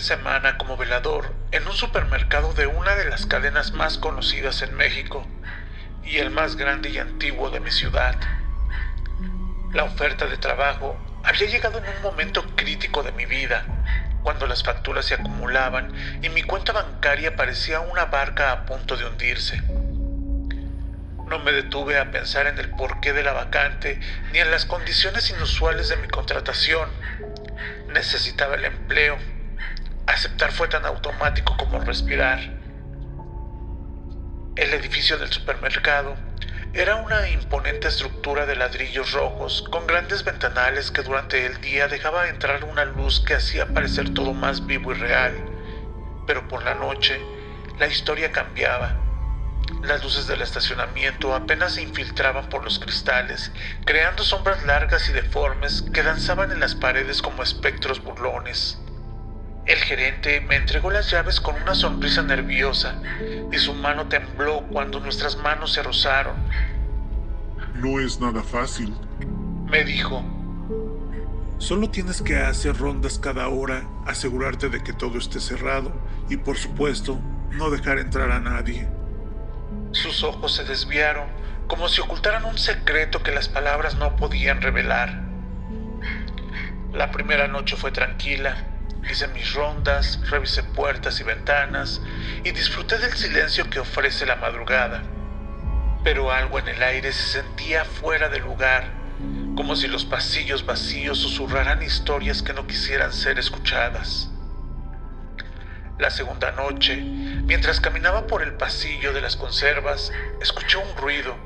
semana como velador en un supermercado de una de las cadenas más conocidas en México y el más grande y antiguo de mi ciudad. La oferta de trabajo había llegado en un momento crítico de mi vida, cuando las facturas se acumulaban y mi cuenta bancaria parecía una barca a punto de hundirse. No me detuve a pensar en el porqué de la vacante ni en las condiciones inusuales de mi contratación. Necesitaba el empleo. Aceptar fue tan automático como respirar. El edificio del supermercado era una imponente estructura de ladrillos rojos con grandes ventanales que durante el día dejaba entrar una luz que hacía parecer todo más vivo y real. Pero por la noche, la historia cambiaba. Las luces del estacionamiento apenas se infiltraban por los cristales, creando sombras largas y deformes que danzaban en las paredes como espectros burlones. El gerente me entregó las llaves con una sonrisa nerviosa y su mano tembló cuando nuestras manos se rozaron. No es nada fácil. Me dijo: Solo tienes que hacer rondas cada hora, asegurarte de que todo esté cerrado y, por supuesto, no dejar entrar a nadie. Sus ojos se desviaron, como si ocultaran un secreto que las palabras no podían revelar. La primera noche fue tranquila. Hice mis rondas, revisé puertas y ventanas y disfruté del silencio que ofrece la madrugada. Pero algo en el aire se sentía fuera de lugar, como si los pasillos vacíos susurraran historias que no quisieran ser escuchadas. La segunda noche, mientras caminaba por el pasillo de las conservas, escuché un ruido,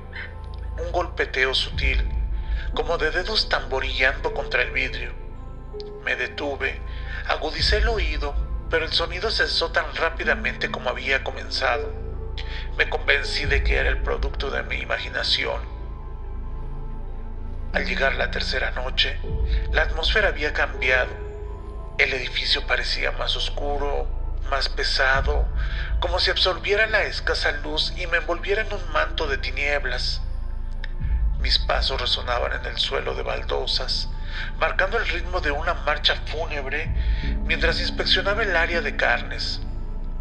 un golpeteo sutil, como de dedos tamborillando contra el vidrio. Me detuve, agudicé el oído, pero el sonido cesó tan rápidamente como había comenzado. Me convencí de que era el producto de mi imaginación. Al llegar la tercera noche, la atmósfera había cambiado. El edificio parecía más oscuro, más pesado, como si absorbiera la escasa luz y me envolviera en un manto de tinieblas. Mis pasos resonaban en el suelo de baldosas, marcando el ritmo de una marcha fúnebre mientras inspeccionaba el área de carnes.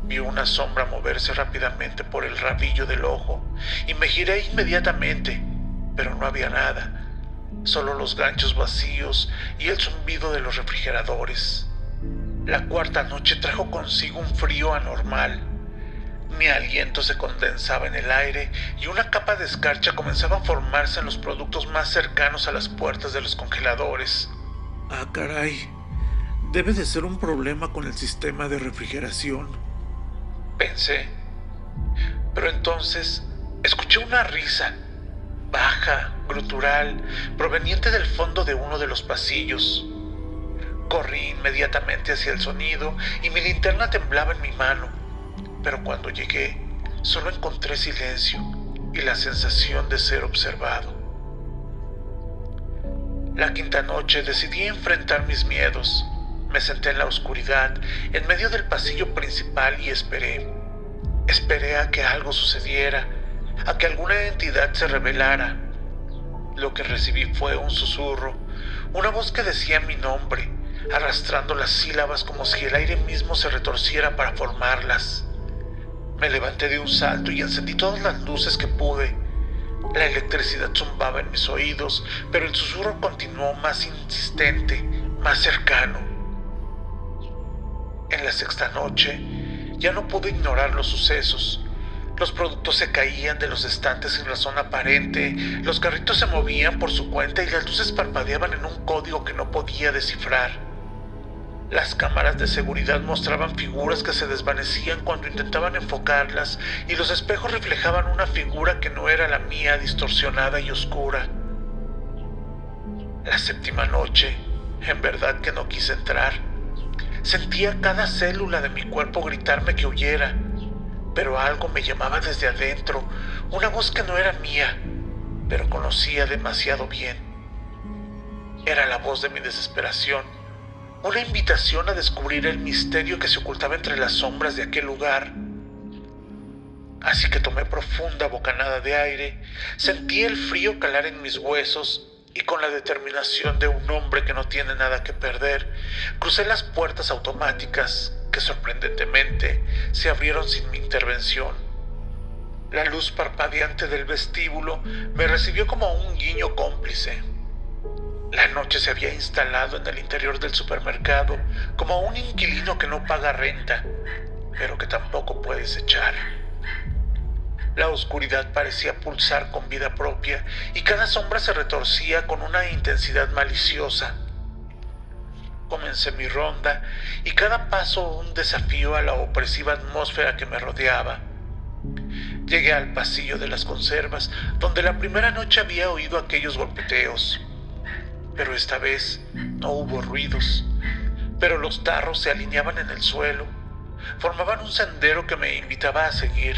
Vi una sombra moverse rápidamente por el rabillo del ojo y me giré inmediatamente, pero no había nada, solo los ganchos vacíos y el zumbido de los refrigeradores. La cuarta noche trajo consigo un frío anormal. Mi aliento se condensaba en el aire y una capa de escarcha comenzaba a formarse en los productos más cercanos a las puertas de los congeladores. Ah, caray. Debe de ser un problema con el sistema de refrigeración. Pensé. Pero entonces escuché una risa, baja, grutural, proveniente del fondo de uno de los pasillos. Corrí inmediatamente hacia el sonido y mi linterna temblaba en mi mano. Pero cuando llegué, solo encontré silencio y la sensación de ser observado. La quinta noche decidí enfrentar mis miedos. Me senté en la oscuridad, en medio del pasillo principal y esperé. Esperé a que algo sucediera, a que alguna entidad se revelara. Lo que recibí fue un susurro, una voz que decía mi nombre, arrastrando las sílabas como si el aire mismo se retorciera para formarlas. Me levanté de un salto y encendí todas las luces que pude. La electricidad zumbaba en mis oídos, pero el susurro continuó más insistente, más cercano. En la sexta noche, ya no pude ignorar los sucesos. Los productos se caían de los estantes sin razón aparente, los carritos se movían por su cuenta y las luces parpadeaban en un código que no podía descifrar. Las cámaras de seguridad mostraban figuras que se desvanecían cuando intentaban enfocarlas y los espejos reflejaban una figura que no era la mía, distorsionada y oscura. La séptima noche, en verdad que no quise entrar. Sentía cada célula de mi cuerpo gritarme que huyera, pero algo me llamaba desde adentro, una voz que no era mía, pero conocía demasiado bien. Era la voz de mi desesperación. Una invitación a descubrir el misterio que se ocultaba entre las sombras de aquel lugar. Así que tomé profunda bocanada de aire, sentí el frío calar en mis huesos y con la determinación de un hombre que no tiene nada que perder, crucé las puertas automáticas que que sorprendentemente se abrieron sin mi intervención. La luz parpadeante del vestíbulo me recibió como un guiño cómplice. La noche se había instalado en el interior del supermercado como un inquilino que no paga renta, pero que tampoco puedes echar. La oscuridad parecía pulsar con vida propia y cada sombra se retorcía con una intensidad maliciosa. Comencé mi ronda y cada paso un desafío a la opresiva atmósfera que me rodeaba. Llegué al pasillo de las conservas, donde la primera noche había oído aquellos golpeteos. Pero esta vez no hubo ruidos, pero los tarros se alineaban en el suelo, formaban un sendero que me invitaba a seguir.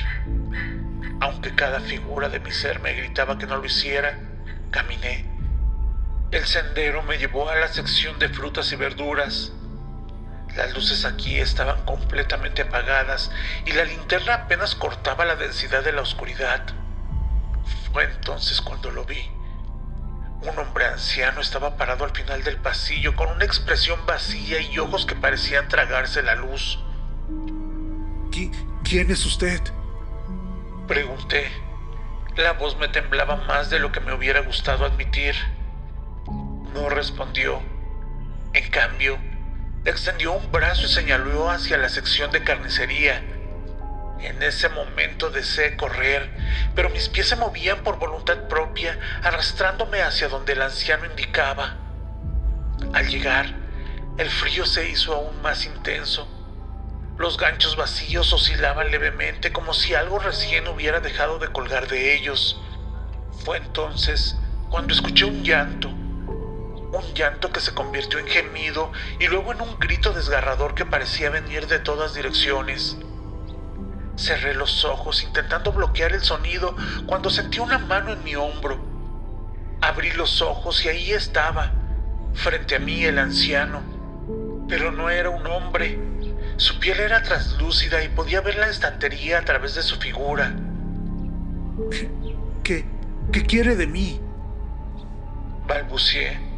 Aunque cada figura de mi ser me gritaba que no lo hiciera, caminé. El sendero me llevó a la sección de frutas y verduras. Las luces aquí estaban completamente apagadas y la linterna apenas cortaba la densidad de la oscuridad. Fue entonces cuando lo vi. Un hombre anciano estaba parado al final del pasillo con una expresión vacía y ojos que parecían tragarse la luz. ¿Quién es usted? Pregunté. La voz me temblaba más de lo que me hubiera gustado admitir. No respondió. En cambio, extendió un brazo y señaló hacia la sección de carnicería. En ese momento deseé correr, pero mis pies se movían por voluntad propia, arrastrándome hacia donde el anciano indicaba. Al llegar, el frío se hizo aún más intenso. Los ganchos vacíos oscilaban levemente como si algo recién hubiera dejado de colgar de ellos. Fue entonces cuando escuché un llanto que se convirtió en gemido y luego en un grito desgarrador que parecía venir de todas direcciones. Cerré los ojos intentando bloquear el sonido cuando sentí una mano en mi hombro. Abrí los ojos y ahí estaba, frente a mí el anciano. Pero no era un hombre. Su piel era translúcida y podía ver la estantería a través de su figura. ¿Qué quiere de mí? Balbuceé.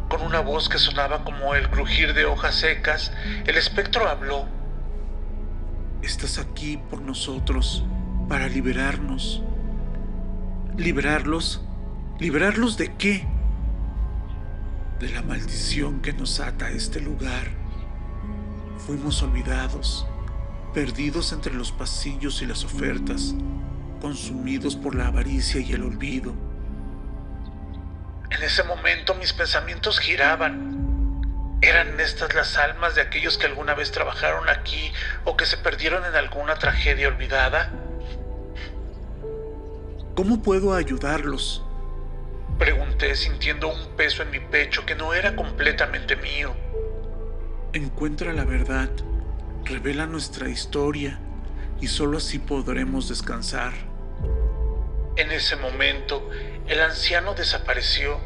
Con una voz que sonaba como el crujir de hojas secas, el espectro habló. Estás aquí por nosotros, para liberarnos. ¿Liberarlos? ¿Liberarlos de qué? De la maldición que nos ata a este lugar. Fuimos olvidados, perdidos entre los pasillos y las ofertas, consumidos por la avaricia y el olvido. En ese momento mis pensamientos giraban. ¿Eran estas las almas de aquellos que alguna vez trabajaron aquí o que se perdieron en alguna tragedia olvidada? ¿Cómo puedo ayudarlos? Pregunté sintiendo un peso en mi pecho que no era completamente mío. Encuentra la verdad, revela nuestra historia y solo así podremos descansar. En ese momento, el anciano desapareció,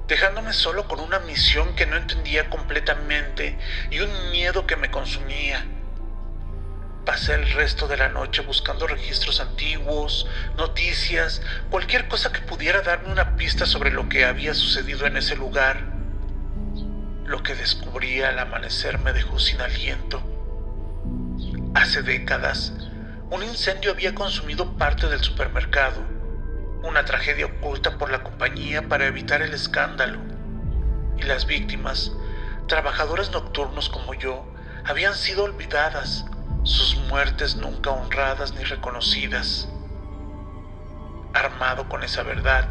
dejándome solo con una misión que no entendía completamente y un miedo que me consumía. Pasé el resto de la noche buscando registros antiguos, noticias, cualquier cosa que pudiera darme una pista sobre lo que había sucedido en ese lugar. Lo que descubrí al amanecer me dejó sin aliento. Hace décadas, un incendio había consumido parte del supermercado, una tragedia oculta por la compañía para evitar el escándalo. Y las víctimas, trabajadores nocturnos como yo, habían sido olvidadas, sus muertes nunca honradas ni reconocidas. Armado con esa verdad,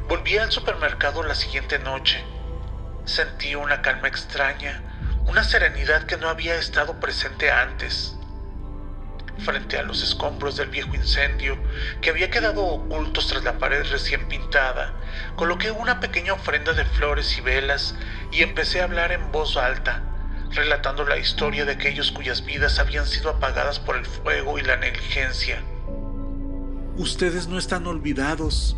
volví al supermercado la siguiente noche. Sentí una calma extraña, una serenidad que no había estado presente antes. Frente a los escombros del viejo incendio, que había quedado ocultos tras la pared recién pintada, coloqué una pequeña ofrenda de flores y velas y empecé a hablar en voz alta, relatando la historia de aquellos cuyas vidas habían sido apagadas por el fuego y la negligencia. Ustedes no están olvidados,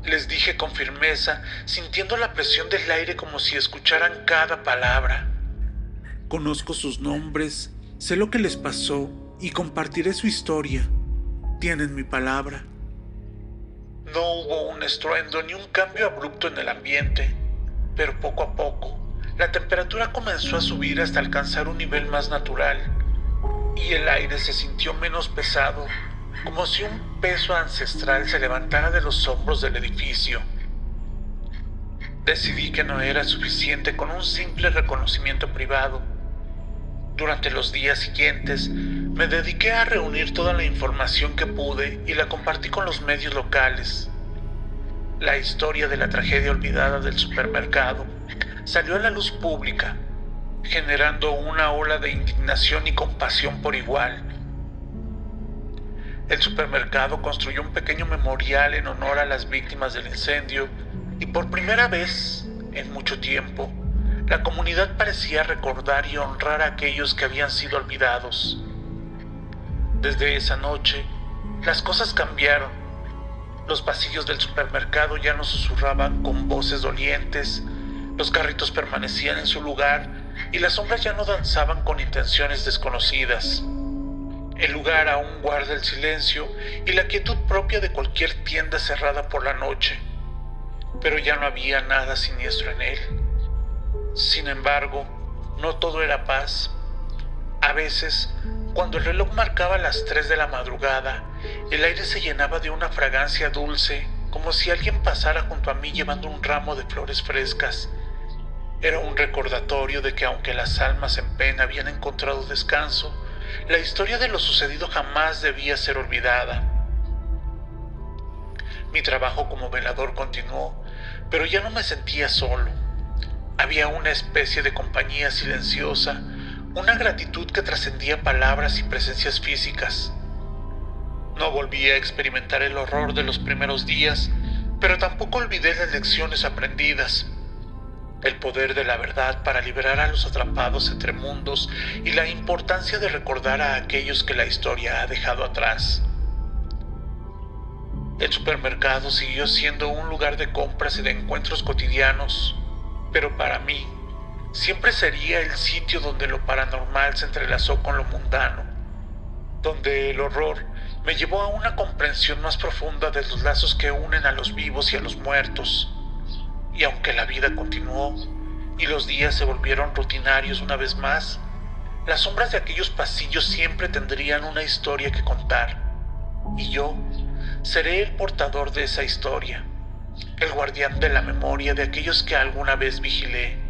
les dije con firmeza, sintiendo la presión del aire como si escucharan cada palabra. Conozco sus nombres, sé lo que les pasó y compartiré su historia. Tienen mi palabra. No hubo un estruendo ni un cambio abrupto en el ambiente, pero poco a poco la temperatura comenzó a subir hasta alcanzar un nivel más natural y el aire se sintió menos pesado, como si un peso ancestral se levantara de los hombros del edificio. Decidí que no era suficiente con un simple reconocimiento privado. Durante los días siguientes, me dediqué a reunir toda la información que pude y la compartí con los medios locales. La historia de la tragedia olvidada del supermercado salió a la luz pública, generando una ola de indignación y compasión por igual. El supermercado construyó un pequeño memorial en honor a las víctimas del incendio y por primera vez en mucho tiempo, la comunidad parecía recordar y honrar a aquellos que habían sido olvidados. Desde esa noche, las cosas cambiaron. Los pasillos del supermercado ya no susurraban con voces dolientes, los carritos permanecían en su lugar y las sombras ya no danzaban con intenciones desconocidas. El lugar aún guarda el silencio y la quietud propia de cualquier tienda cerrada por la noche, pero ya no había nada siniestro en él. Sin embargo, no todo era paz. A veces, cuando el reloj marcaba las 3 de la madrugada, el aire se llenaba de una fragancia dulce, como si alguien pasara junto a mí llevando un ramo de flores frescas. Era un recordatorio de que aunque las almas en pena habían encontrado descanso, la historia de lo sucedido jamás debía ser olvidada. Mi trabajo como velador continuó, pero ya no me sentía solo. Había una especie de compañía silenciosa, una gratitud que trascendía palabras y presencias físicas. No volví a experimentar el horror de los primeros días, pero tampoco olvidé las lecciones aprendidas. El poder de la verdad para liberar a los atrapados entre mundos y la importancia de recordar a aquellos que la historia ha dejado atrás. El supermercado siguió siendo un lugar de compras y de encuentros cotidianos, pero para mí siempre sería el sitio donde lo paranormal se entrelazó con lo mundano, donde el horror me llevó a una comprensión más profunda de los lazos que unen a los vivos y a los muertos. Y aunque la vida continuó y los días se volvieron rutinarios una vez más, las sombras de aquellos pasillos siempre tendrían una historia que contar. Y yo seré el portador de esa historia, el guardián de la memoria de aquellos que alguna vez vigilé.